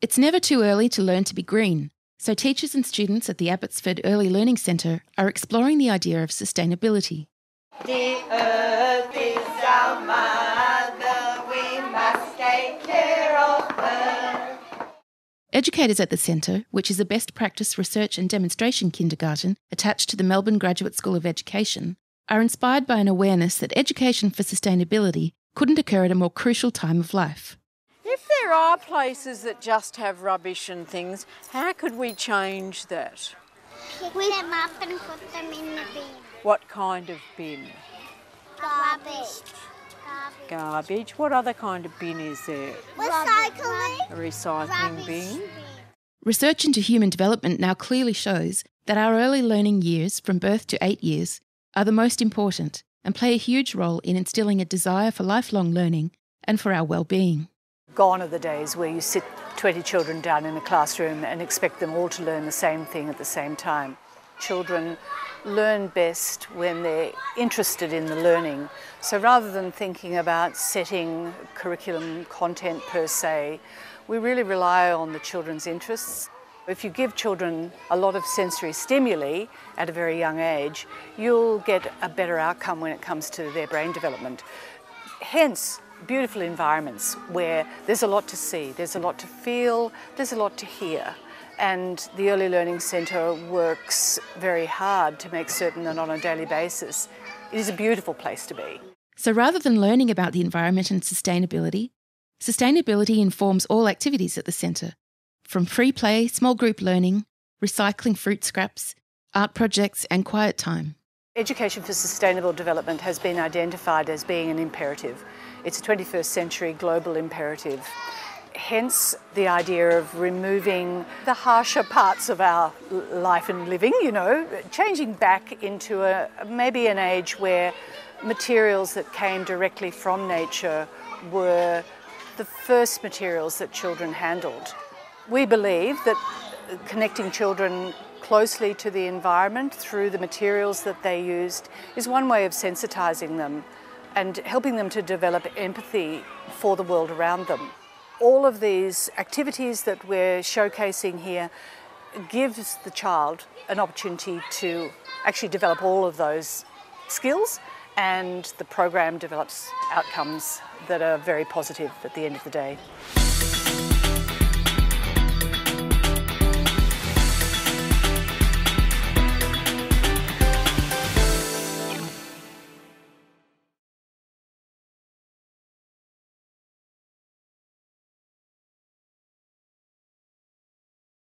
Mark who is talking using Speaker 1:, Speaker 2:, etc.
Speaker 1: It's never too early to learn to be green, so teachers and students at the Abbotsford Early Learning Centre are exploring the idea of sustainability.
Speaker 2: The earth is our mother, we must take care of her.
Speaker 1: Educators at the centre, which is a best practice research and demonstration kindergarten attached to the Melbourne Graduate School of Education, are inspired by an awareness that education for sustainability couldn't occur at a more crucial time of life.
Speaker 3: If there are places that just have rubbish and things, how could we change that?
Speaker 4: Pick them up and put them in the bin.
Speaker 3: What kind of bin?
Speaker 4: Garbage.
Speaker 3: Garbage. What other kind of bin is there?
Speaker 4: Recycling.
Speaker 3: A recycling bin.
Speaker 1: Research into human development now clearly shows that our early learning years, from birth to 8 years, are the most important and play a huge role in instilling a desire for lifelong learning and for our well-being.
Speaker 5: Gone are the days where you sit 20 children down in a classroom and expect them all to learn the same thing at the same time. Children learn best when they're interested in the learning. So rather than thinking about setting curriculum content per se, we really rely on the children's interests. If you give children a lot of sensory stimuli at a very young age, you'll get a better outcome when it comes to their brain development. Hence, beautiful environments where there's a lot to see, there's a lot to feel, there's a lot to hear. And the Early Learning Centre works very hard to make certain that on a daily basis it is a beautiful place to be.
Speaker 1: So rather than learning about the environment and sustainability, sustainability informs all activities at the centre, from free play, small group learning, recycling fruit scraps, art projects and quiet time.
Speaker 5: Education for sustainable development has been identified as being an imperative. It's a 21st century global imperative. Hence the idea of removing the harsher parts of our life and living, changing back into maybe an age where materials that came directly from nature were the first materials that children handled. We believe that connecting children closely to the environment through the materials that they used is one way of sensitising them and helping them to develop empathy for the world around them. All of these activities that we're showcasing here gives the child an opportunity to actually develop all of those skills, and the program develops outcomes that are very positive at the end of the day.